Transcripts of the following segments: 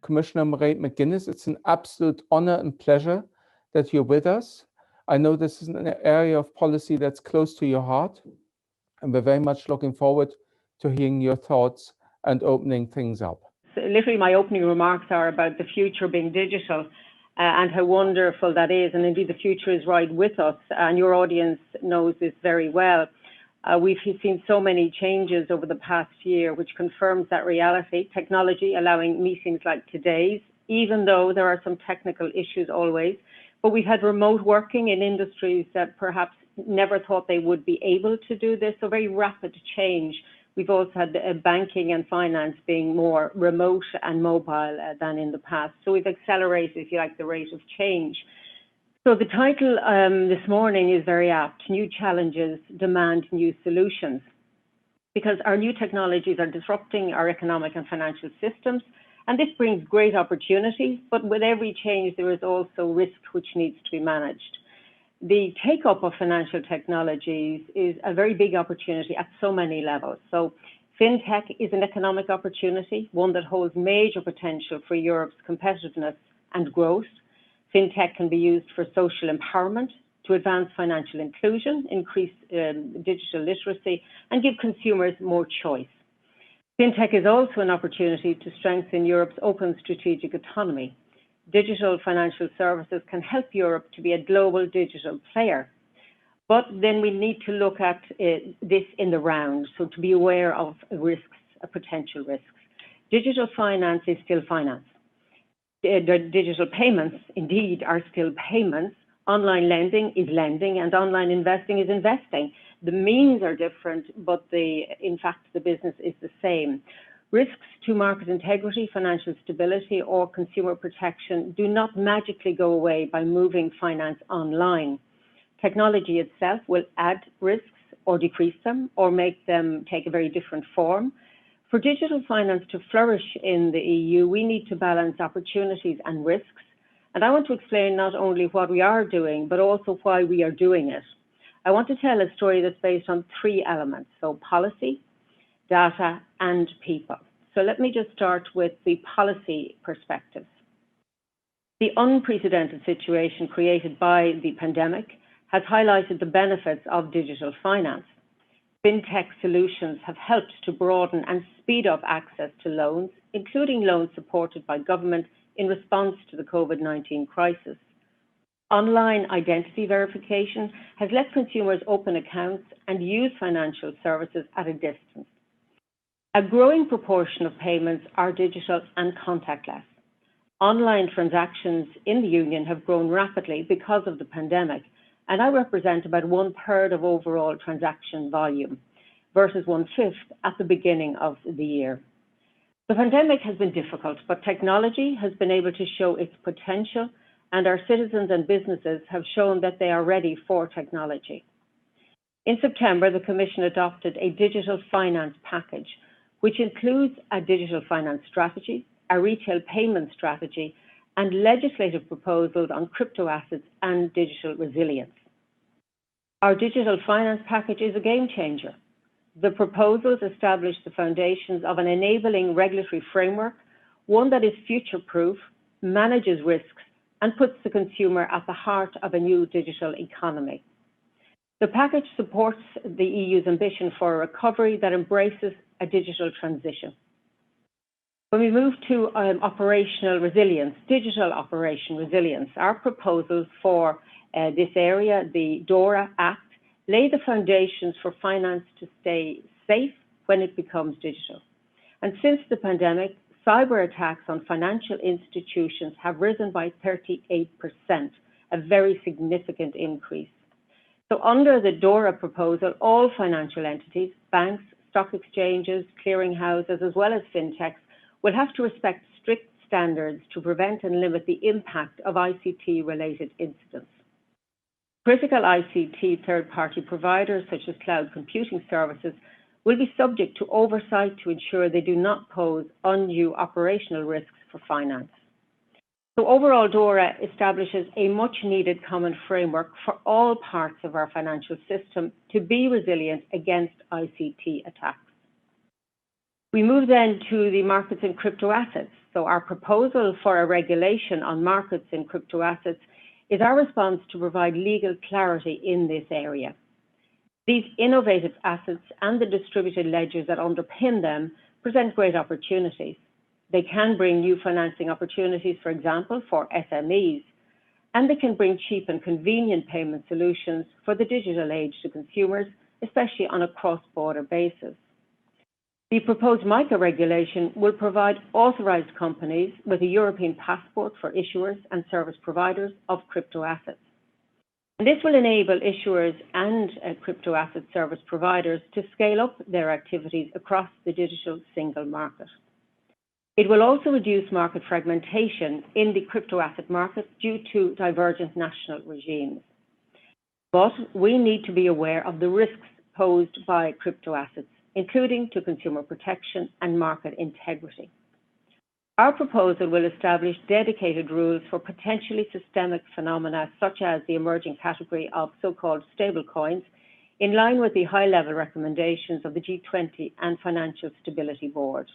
Commissioner Mairead McGuinness. It's an absolute honor and pleasure that you're with us. I know this is an area of policy that's close to your heart, and we're very much looking forward to hearing your thoughts and opening things up. So literally, my opening remarks are about the future being digital and how wonderful that is, and indeed the future is right with us, and your audience knows this very well. We've seen so many changes over the past year, which confirms that reality. Technology allowing meetings like today's, even though there are some technical issues always, but we've had remote working in industries that perhaps never thought they would be able to do this, so very rapid change. We've also had banking and finance being more remote and mobile than in the past. So we've accelerated, if you like, the rate of change. So the title this morning is very apt. New challenges demand new solutions, because our new technologies are disrupting our economic and financial systems, and this brings great opportunities, but with every change there is also risk which needs to be managed. The take-up of financial technologies is a very big opportunity at so many levels. So fintech is an economic opportunity, one that holds major potential for Europe's competitiveness and growth. Fintech can be used for social empowerment, to advance financial inclusion, increase digital literacy, and give consumers more choice. Fintech is also an opportunity to strengthen Europe's open strategic autonomy. Digital financial services can help Europe to be a global digital player. But then we need to look at this in the round, so to be aware of risks, potential risks. Digital finance is still finance. Digital payments, indeed, are still payments. Online lending is lending, and online investing is investing. The means are different, but in fact, the business is the same. Risks to market integrity, financial stability, or consumer protection do not magically go away by moving finance online. Technology itself will add risks or decrease them or make them take a very different form. For digital finance to flourish in the EU, we need to balance opportunities and risks. And I want to explain not only what we are doing, but also why we are doing it. I want to tell a story that's based on three elements, so policy, data, and people. So let me just start with the policy perspectives. The unprecedented situation created by the pandemic has highlighted the benefits of digital finance. Fintech solutions have helped to broaden and speed up access to loans, including loans supported by government in response to the COVID-19 crisis. Online identity verification has let consumers open accounts and use financial services at a distance. A growing proportion of payments are digital and contactless. Online transactions in the Union have grown rapidly because of the pandemic, and now represent about 1/3 of overall transaction volume versus 1/5 at the beginning of the year. The pandemic has been difficult, but technology has been able to show its potential, and our citizens and businesses have shown that they are ready for technology. In September, the Commission adopted a digital finance package, which includes a digital finance strategy, a retail payment strategy, and legislative proposals on crypto assets and digital resilience. Our digital finance package is a game changer. The proposals establish the foundations of an enabling regulatory framework, one that is future-proof, manages risks, and puts the consumer at the heart of a new digital economy. The package supports the EU's ambition for a recovery that embraces a digital transition. When we move to operational resilience, digital operation resilience, our proposals for this area, the DORA Act, lay the foundations for finance to stay safe when it becomes digital. And since the pandemic, cyber attacks on financial institutions have risen by 38%, a very significant increase. So under the DORA proposal, all financial entities, banks, stock exchanges, clearinghouses, as well as fintechs, will have to respect strict standards to prevent and limit the impact of ICT-related incidents. Critical ICT third-party providers, such as cloud computing services, will be subject to oversight to ensure they do not pose undue operational risks for finance. So overall, DORA establishes a much-needed common framework for all parts of our financial system to be resilient against ICT attacks. We move then to the markets in crypto assets. So our proposal for a regulation on markets in crypto assets is our response to provide legal clarity in this area. These innovative assets and the distributed ledgers that underpin them present great opportunities. They can bring new financing opportunities, for example, for SMEs, and they can bring cheap and convenient payment solutions for the digital age to consumers, especially on a cross-border basis. The proposed MiCA regulation will provide authorized companies with a European passport for issuers and service providers of crypto assets. And this will enable issuers and crypto asset service providers to scale up their activities across the digital single market. It will also reduce market fragmentation in the crypto asset market due to divergent national regimes. But we need to be aware of the risks posed by crypto assets, including to consumer protection and market integrity. Our proposal will establish dedicated rules for potentially systemic phenomena, such as the emerging category of so-called stablecoins, in line with the high-level recommendations of the G20 and Financial Stability Board.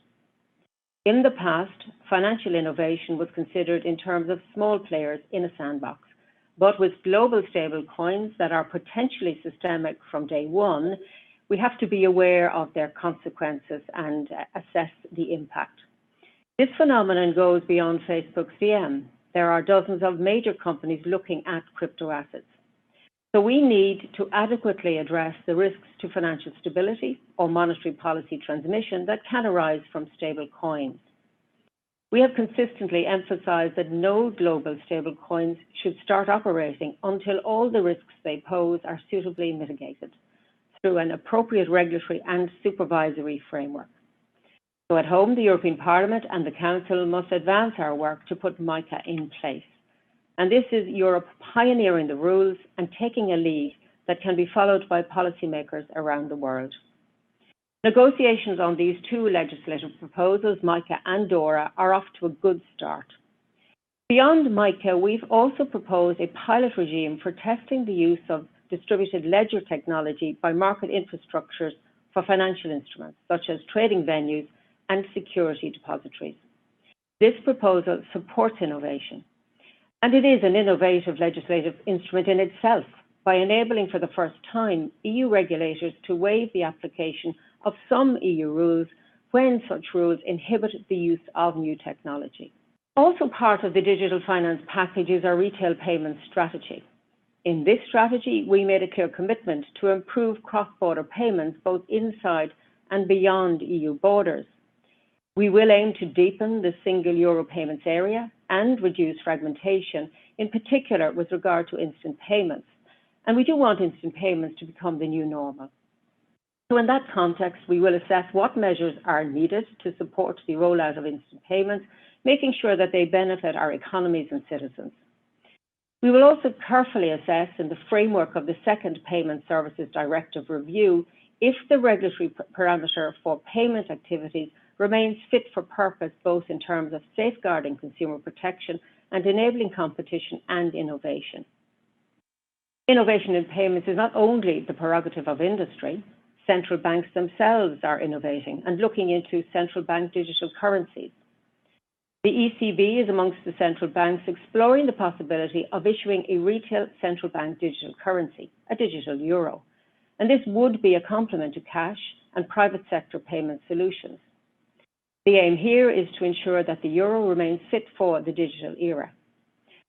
In the past, financial innovation was considered in terms of small players in a sandbox, but with global stablecoins that are potentially systemic from day one, we have to be aware of their consequences and assess the impact. This phenomenon goes beyond Facebook's VM. There are dozens of major companies looking at crypto assets. So we need to adequately address the risks to financial stability or monetary policy transmission that can arise from stable coins. We have consistently emphasized that no global stable coins should start operating until all the risks they pose are suitably mitigated through an appropriate regulatory and supervisory framework. So at home, the European Parliament and the Council must advance our work to put MiCA in place. And this is Europe pioneering the rules and taking a lead that can be followed by policymakers around the world. Negotiations on these two legislative proposals, MiCA and DORA, are off to a good start. Beyond MiCA, we've also proposed a pilot regime for testing the use of distributed ledger technology by market infrastructures for financial instruments, such as trading venues and security depositories. This proposal supports innovation. And it is an innovative legislative instrument in itself by enabling for the first time EU regulators to waive the application of some EU rules when such rules inhibit the use of new technology. Also part of the digital finance package is our retail payments strategy. In this strategy, we made a clear commitment to improve cross-border payments both inside and beyond EU borders. We will aim to deepen the single euro payments area and reduce fragmentation, in particular with regard to instant payments. And we do want instant payments to become the new normal. So in that context, we will assess what measures are needed to support the rollout of instant payments, making sure that they benefit our economies and citizens. We will also carefully assess, in the framework of the second Payment Services Directive review, if the regulatory parameter for payment activities remains fit for purpose, both in terms of safeguarding consumer protection and enabling competition and innovation. Innovation in payments is not only the prerogative of industry. Central banks themselves are innovating and looking into central bank digital currencies. The ECB is amongst the central banks exploring the possibility of issuing a retail central bank digital currency, a digital euro. And this would be a complement to cash and private sector payment solutions. The aim here is to ensure that the euro remains fit for the digital era.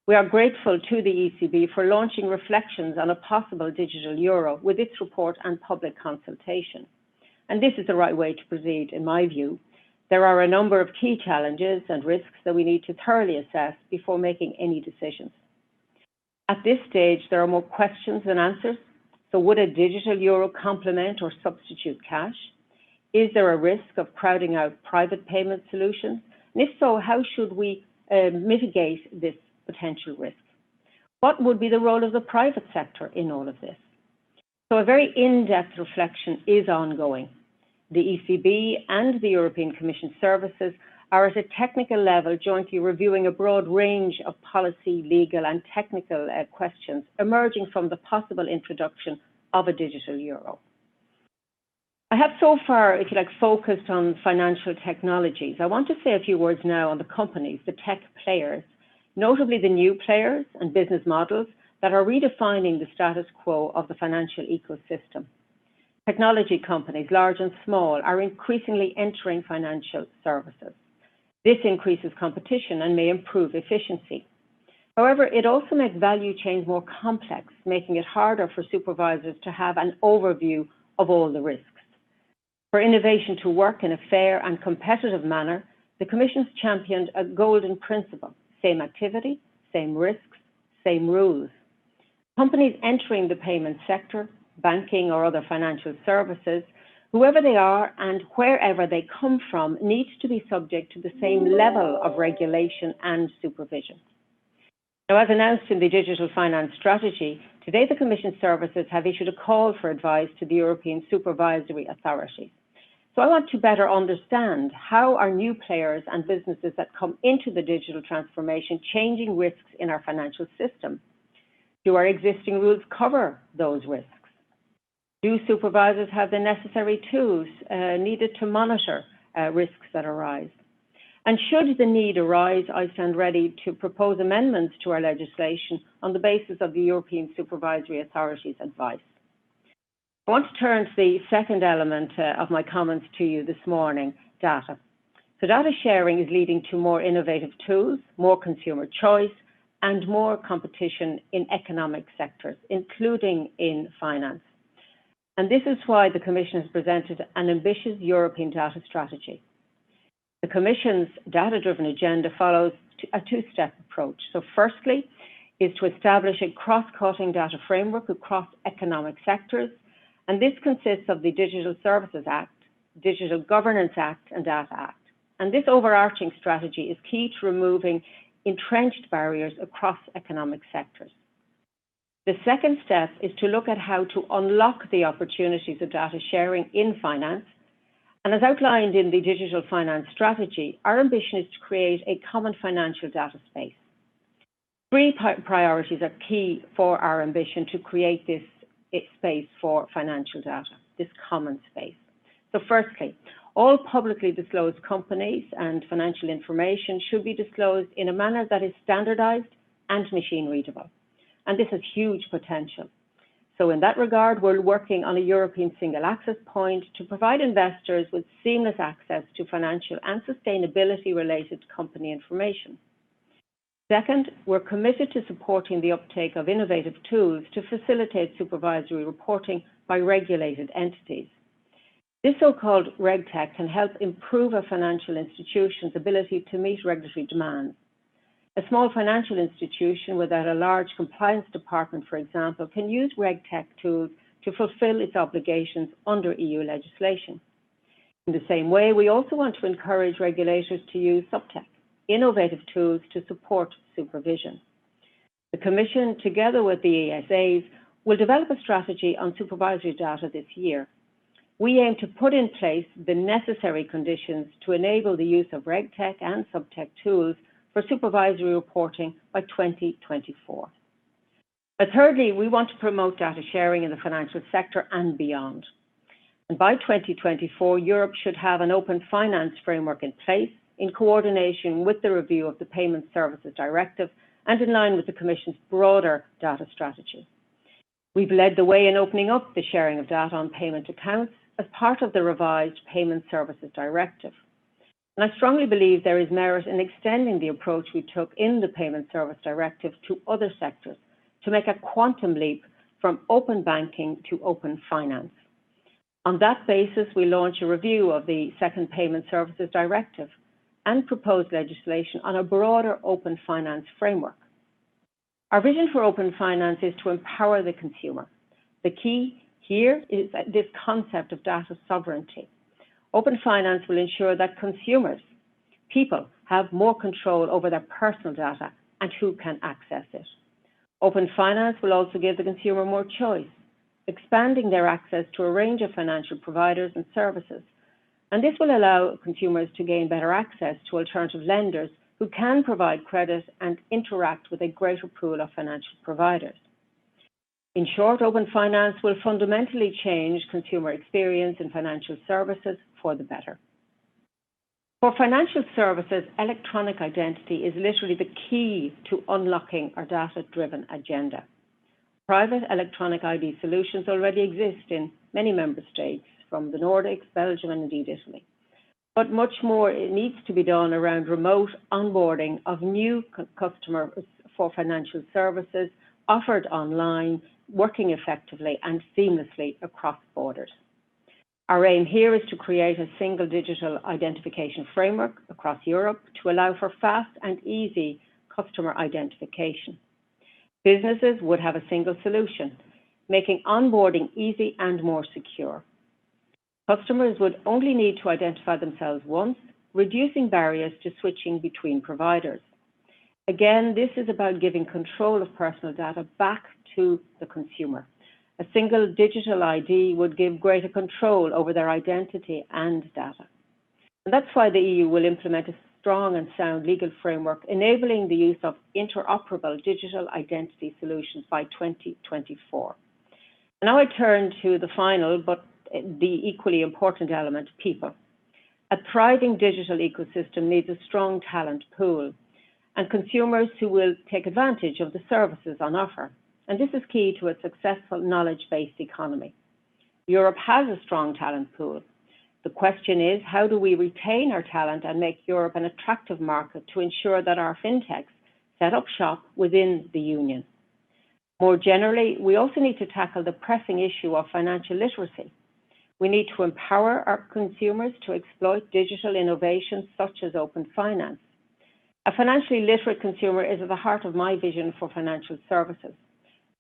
We are grateful to the ECB for launching reflections on a possible digital euro with its report and public consultation. And this is the right way to proceed, in my view. There are a number of key challenges and risks that we need to thoroughly assess before making any decisions. At this stage, there are more questions than answers. So would a digital euro complement or substitute cash? Is there a risk of crowding out private payment solutions? And if so, how should we mitigate this potential risk? What would be the role of the private sector in all of this? So a very in-depth reflection is ongoing. The ECB and the European Commission services are at a technical level jointly reviewing a broad range of policy, legal and technical questions emerging from the possible introduction of a digital euro. I have so far, if you like, focused on financial technologies. I want to say a few words now on the companies, the tech players, notably the new players and business models that are redefining the status quo of the financial ecosystem. Technology companies, large and small, are increasingly entering financial services. This increases competition and may improve efficiency. However, it also makes value chains more complex, making it harder for supervisors to have an overview of all the risks. For innovation to work in a fair and competitive manner, the Commission's championed a golden principle: same activity, same risks, same rules. Companies entering the payment sector, banking or other financial services, whoever they are and wherever they come from, need to be subject to the same level of regulation and supervision. Now, as announced in the Digital Finance Strategy, today the Commission services have issued a call for advice to the European supervisory authorities. So I want to better understand how are new players and businesses that come into the digital transformation changing risks in our financial system. Do our existing rules cover those risks? Do supervisors have the necessary tools needed to monitor risks that arise? And should the need arise, I stand ready to propose amendments to our legislation on the basis of the European Supervisory Authority's advice. I want to turn to the second element of my comments to you this morning, data. So data sharing is leading to more innovative tools, more consumer choice, and more competition in economic sectors, including in finance. And this is why the Commission has presented an ambitious European data strategy. The Commission's data-driven agenda follows a two-step approach. So firstly, is to establish a cross-cutting data framework across economic sectors, and this consists of the Digital Services Act, Digital Governance Act, and Data Act. And this overarching strategy is key to removing entrenched barriers across economic sectors. The second step is to look at how to unlock the opportunities of data sharing in finance. And as outlined in the Digital Finance Strategy, our ambition is to create a common financial data space. Three priorities are key for our ambition to create this space for financial data, this common space. So firstly, all publicly disclosed companies and financial information should be disclosed in a manner that is standardized and machine readable. And this has huge potential. So in that regard, we're working on a European single access point to provide investors with seamless access to financial and sustainability related company information. Second, we're committed to supporting the uptake of innovative tools to facilitate supervisory reporting by regulated entities. This so-called RegTech can help improve a financial institution's ability to meet regulatory demands. A small financial institution without a large compliance department, for example, can use RegTech tools to fulfill its obligations under EU legislation. In the same way, we also want to encourage regulators to use subtech, innovative tools to support supervision. The Commission, together with the ESAs, will develop a strategy on supervisory data this year. We aim to put in place the necessary conditions to enable the use of RegTech and subtech tools for supervisory reporting by 2024. But thirdly, we want to promote data sharing in the financial sector and beyond. And by 2024, Europe should have an open finance framework in place in coordination with the review of the Payment Services Directive and in line with the Commission's broader data strategy. We've led the way in opening up the sharing of data on payment accounts as part of the revised Payment Services Directive. And I strongly believe there is merit in extending the approach we took in the Payment Service Directive to other sectors to make a quantum leap from open banking to open finance. On that basis, we launch a review of the second Payment Services Directive and propose legislation on a broader open finance framework. Our vision for open finance is to empower the consumer. The key here is this concept of data sovereignty. Open finance will ensure that consumers, people, have more control over their personal data and who can access it. Open finance will also give the consumer more choice, expanding their access to a range of financial providers and services. And this will allow consumers to gain better access to alternative lenders who can provide credit and interact with a greater pool of financial providers. In short, open finance will fundamentally change consumer experience in financial services for the better. For financial services, electronic identity is literally the key to unlocking our data-driven agenda. Private electronic ID solutions already exist in many member states, from the Nordics, Belgium, and indeed Italy. But much more needs to be done around remote onboarding of new customers for financial services offered online, working effectively and seamlessly across borders. Our aim here is to create a single digital identification framework across Europe to allow for fast and easy customer identification. Businesses would have a single solution, making onboarding easy and more secure. Customers would only need to identify themselves once, reducing barriers to switching between providers. Again, this is about giving control of personal data back to the consumer. A single digital ID would give greater control over their identity and data. And that's why the EU will implement a strong and sound legal framework enabling the use of interoperable digital identity solutions by 2024. Now I turn to the final, but the equally important element, people. A thriving digital ecosystem needs a strong talent pool and consumers who will take advantage of the services on offer. And this is key to a successful knowledge-based economy. Europe has a strong talent pool. The question is, how do we retain our talent and make Europe an attractive market to ensure that our fintechs set up shop within the Union? More generally, we also need to tackle the pressing issue of financial literacy. We need to empower our consumers to exploit digital innovations such as open finance. A financially literate consumer is at the heart of my vision for financial services.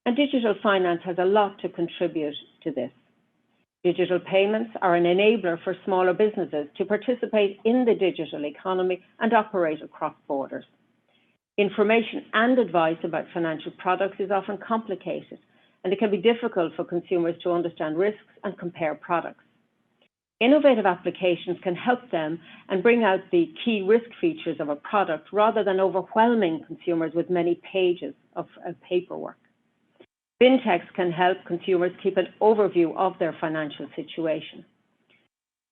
And digital finance has a lot to contribute to this. Digital payments are an enabler for smaller businesses to participate in the digital economy and operate across borders. Information and advice about financial products is often complicated, and it can be difficult for consumers to understand risks and compare products. Innovative applications can help them and bring out the key risk features of a product rather than overwhelming consumers with many pages of paperwork. Fintechs can help consumers keep an overview of their financial situation.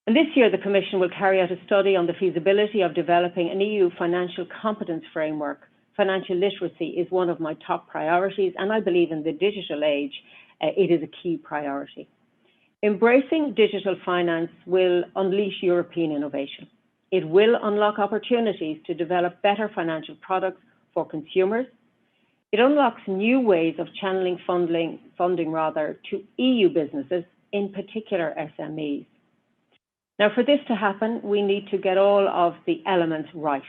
And this year, the Commission will carry out a study on the feasibility of developing an EU financial competence framework. Financial literacy is one of my top priorities, and I believe in the digital age, it is a key priority. Embracing digital finance will unleash European innovation. It will unlock opportunities to develop better financial products for consumers. It unlocks new ways of channeling funding to EU businesses, in particular SMEs. Now, for this to happen, we need to get all of the elements right.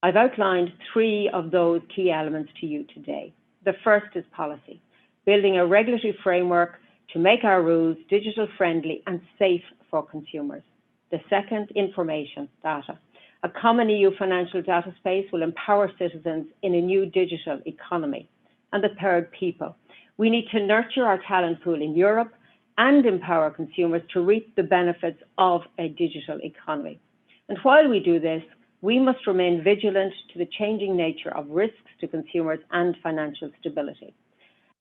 I've outlined 3 of those key elements to you today. The first is policy, building a regulatory framework to make our rules digital friendly and safe for consumers. The second, information, data. A common EU financial data space will empower citizens in a new digital economy. And the third, people. We need to nurture our talent pool in Europe and empower consumers to reap the benefits of a digital economy. And while we do this, we must remain vigilant to the changing nature of risks to consumers and financial stability.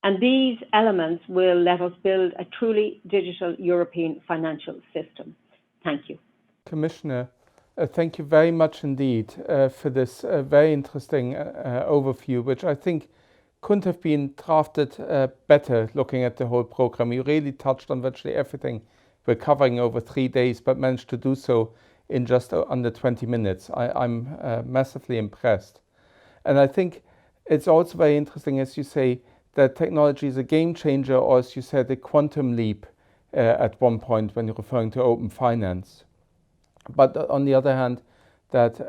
And these elements will let us build a truly digital European financial system. Thank you. Commissioner, thank you very much indeed for this very interesting overview, which I think couldn't have been drafted better looking at the whole program. You really touched on virtually everything we're covering over 3 days, but managed to do so in just under 20 minutes. I'm massively impressed. And I think it's also very interesting, as you say, that technology is a game changer, or as you said, a quantum leap at one point when you're referring to open finance. But on the other hand, that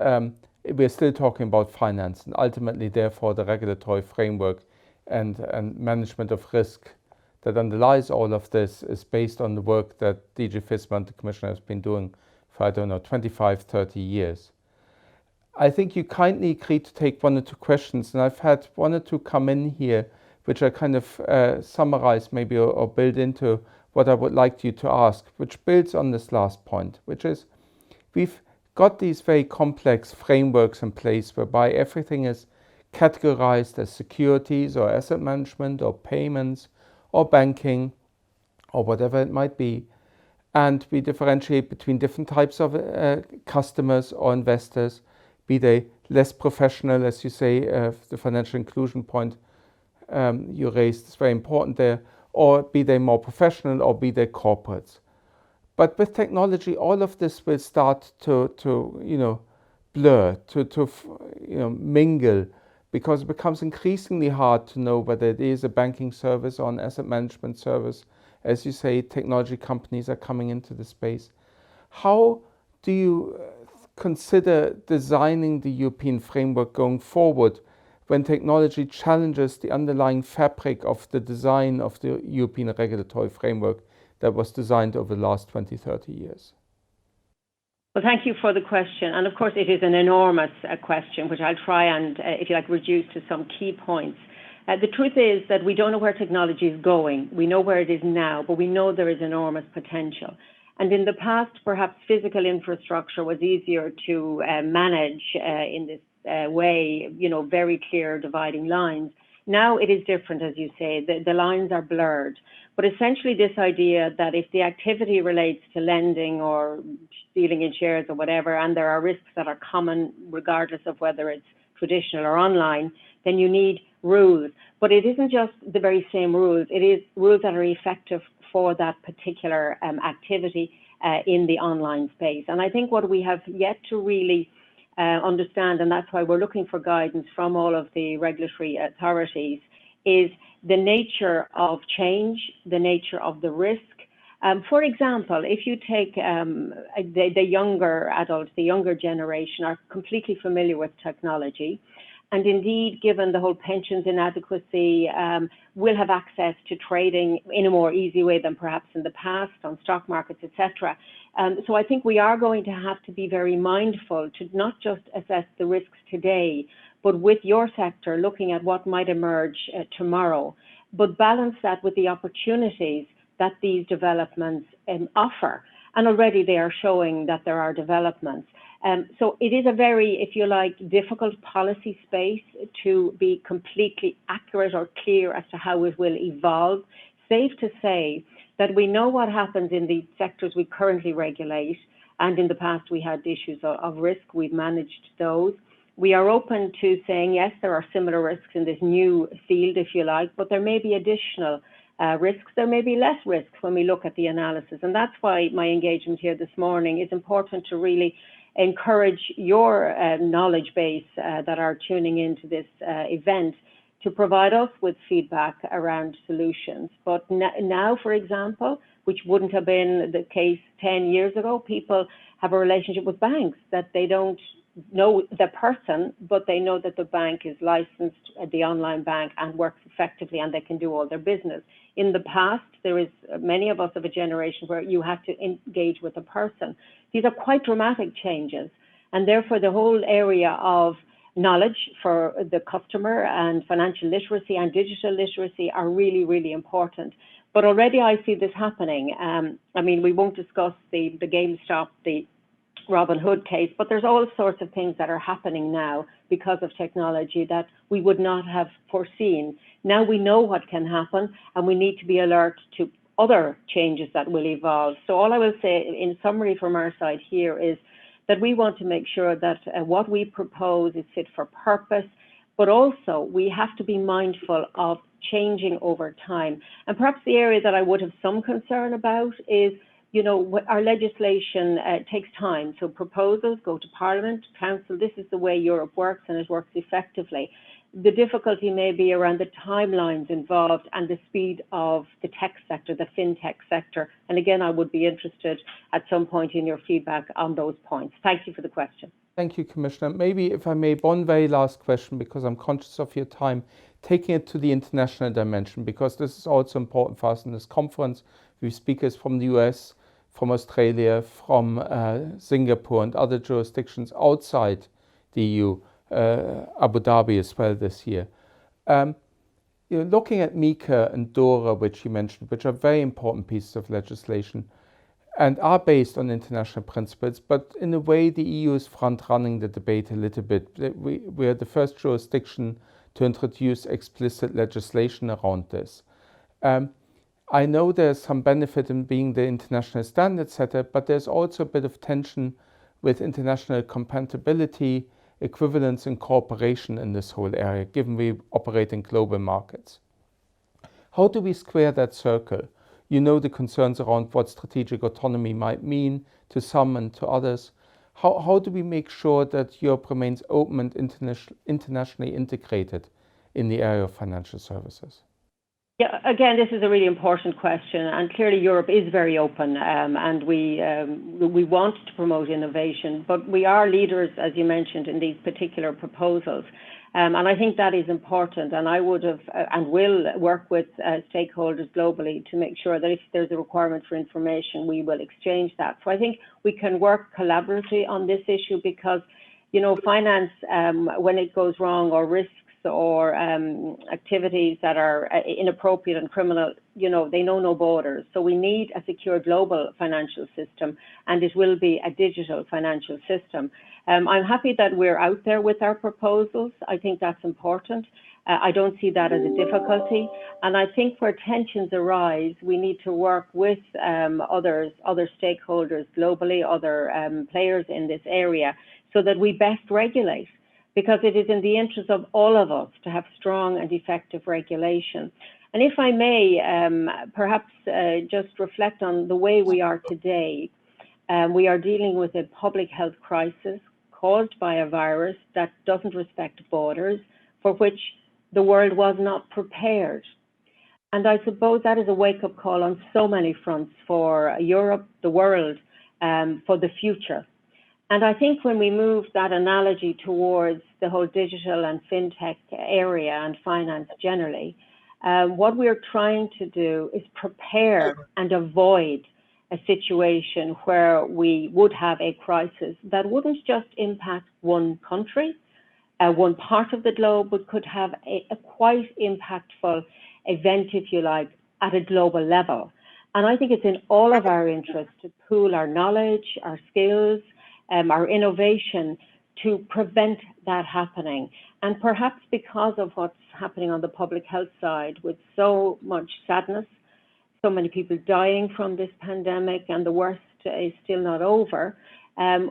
we're still talking about finance, and ultimately, therefore, the regulatory framework and management of risk that underlies all of this is based on the work that DG FISMA and the Commissioner has been doing for, 25, 30 years. I think you kindly agreed to take 1 or 2 questions, and I've had 1 or 2 come in here, which I kind of summarize maybe or build into what I would like you to ask, which builds on this last point, which is we've got these very complex frameworks in place whereby everything is categorized as securities or asset management or payments or banking or whatever it might be. And we differentiate between different types of customers or investors, be they less professional, as you say, the financial inclusion point you raised is very important there, or be they more professional, or be they corporates. But with technology, all of this will start to blur, to mingle, because it becomes increasingly hard to know whether it is a banking service or an asset management service. As you say, technology companies are coming into the space. How do you consider designing the European framework going forward when technology challenges the underlying fabric of the design of the European regulatory framework that was designed over the last 20, 30 years? Well, thank you for the question. And of course, it is an enormous question, which I'll try and, if you like, reduce to some key points. The truth is that we don't know where technology is going. We know where it is now, but we know there is enormous potential. And in the past, perhaps physical infrastructure was easier to manage in this way, very clear dividing lines. Now it is different, as you say, the lines are blurred. But essentially this idea that if the activity relates to lending or dealing in shares or whatever, and there are risks that are common regardless of whether it's traditional or online, then you need rules. But it isn't just the very same rules, it is rules that are effective for that particular activity in the online space. And I think what we have yet to really understand, and that's why we're looking for guidance from all of the regulatory authorities, is the nature of change, the nature of the risk. For example, if you take the younger adults, the younger generation are completely familiar with technology, and indeed, given the whole pensions inadequacy, will have access to trading in a more easy way than perhaps in the past on stock markets, etc. So I think we are going to have to be very mindful to not just assess the risks today, but with your sector, looking at what might emerge tomorrow, but balance that with the opportunities that these developments offer. And already they are showing that there are developments. So it is a very, if you like, difficult policy space to be completely accurate or clear as to how it will evolve. Safe to say that we know what happens in the sectors we currently regulate, and in the past we had issues of risk, we've managed those. We are open to saying, yes, there are similar risks in this new field, if you like, but there may be additional risks, there may be less risks when we look at the analysis. And that's why my engagement here this morning is important to really encourage your knowledge base that are tuning into this event to provide us with feedback around solutions. But now, for example, which wouldn't have been the case 10 years ago, people have a relationship with banks that they don't know the person, but they know that the bank is licensed at the online bank and works effectively and they can do all their business. In the past, there is many of us of a generation where you have to engage with a person. These are quite dramatic changes, and therefore the whole area of knowledge for the customer and financial literacy and digital literacy are really, really important. But already I see this happening. I mean, we won't discuss the GameStop, the Robin Hood case, but there's all sorts of things that are happening now because of technology that we would not have foreseen. Now we know what can happen, and we need to be alert to other changes that will evolve. So all I will say in summary from our side here is that we want to make sure that what we propose is fit for purpose, but also we have to be mindful of changing over time. And perhaps the area that I would have some concern about is, our legislation takes time. So proposals go to Parliament, Council. This is the way Europe works, and it works effectively. The difficulty may be around the timelines involved and the speed of the tech sector, the fintech sector. And again, I would be interested at some point in your feedback on those points. Thank you for the question. Thank you, Commissioner. Maybe if I may, one very last question, because I'm conscious of your time, taking it to the international dimension, because this is also important for us in this conference. We have speakers from the US, from Australia, from Singapore and other jurisdictions outside the EU, Abu Dhabi as well this year. Looking at MiCA and DORA, which you mentioned, which are very important pieces of legislation and are based on international principles, but in a way the EU is front-running the debate a little bit. We are the first jurisdiction to introduce explicit legislation around this. I know there's some benefit in being the international standard setter, but there's also a bit of tension with international compatibility, equivalence, and cooperation in this whole area, given we operate in global markets. How do we square that circle? You know the concerns around what strategic autonomy might mean to some and to others. How do we make sure that Europe remains open and internationally integrated in the area of financial services? Yeah, again, this is a really important question, and clearly Europe is very open, and we want to promote innovation, but we are leaders, as you mentioned, in these particular proposals, and I think that is important. And I would have and will work with stakeholders globally to make sure that if there's a requirement for information, we will exchange that. So I think we can work collaboratively on this issue because, you know, finance, when it goes wrong, or risks, or activities that are inappropriate and criminal, you know, they know no borders. So we need a secure global financial system, and it will be a digital financial system. I'm happy that we're out there with our proposals. I think that's important. I don't see that as a difficulty. And I think where tensions arise, we need to work with other stakeholders globally, other players in this area, so that we best regulate, because it is in the interest of all of us to have strong and effective regulation. And if I may, perhaps just reflect on the way we are today. We are dealing with a public health crisis caused by a virus that doesn't respect borders, for which the world was not prepared. And I suppose that is a wake-up call on so many fronts for Europe, the world, for the future. And I think when we move that analogy towards the whole digital and fintech area and finance generally, what we're trying to do is prepare and avoid a situation where we would have a crisis that wouldn't just impact one country, one part of the globe, but could have a quite impactful event, if you like, at a global level. And I think it's in all of our interest to pool our knowledge, our skills, our innovation to prevent that happening. And perhaps because of what's happening on the public health side, with so much sadness, so many people dying from this pandemic, and the worst is still not over,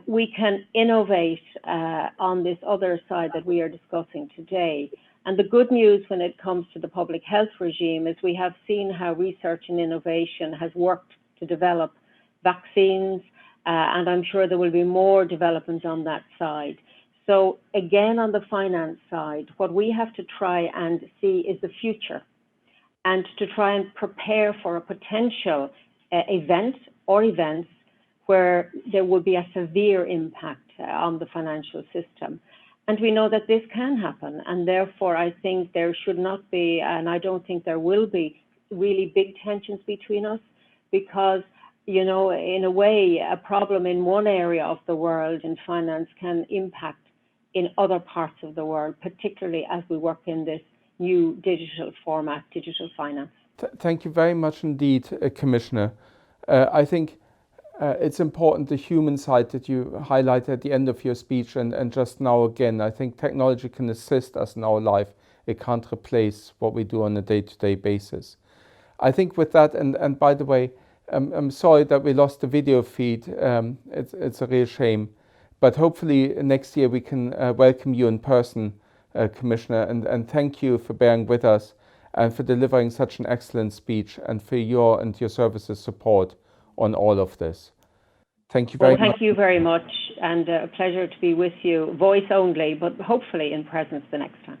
we can innovate on this other side that we are discussing today. And the good news when it comes to the public health regime is we have seen how research and innovation has worked to develop vaccines, and I'm sure there will be more developments on that side. So again, on the finance side, what we have to try and see is the future, and to try and prepare for a potential event or events where there will be a severe impact on the financial system. And we know that this can happen, and therefore I think there should not be, and I don't think there will be, really big tensions between us, because, you know, in a way, a problem in one area of the world in finance can impact in other parts of the world, particularly as we work in this new digital format, digital finance. Thank you very much indeed, Commissioner. I think it's important, the human side that you highlighted at the end of your speech, and just now again. I think technology can assist us in our life. It can't replace what we do on a day-to-day basis. I think with that, and by the way, I'm sorry that we lost the video feed. It's a real shame. But hopefully next year we can welcome you in person, Commissioner, and thank you for bearing with us and for delivering such an excellent speech, and for your and your services' support on all of this. Thank you very much. Thank you very much, and a pleasure to be with you, voice only, but hopefully in presence the next time.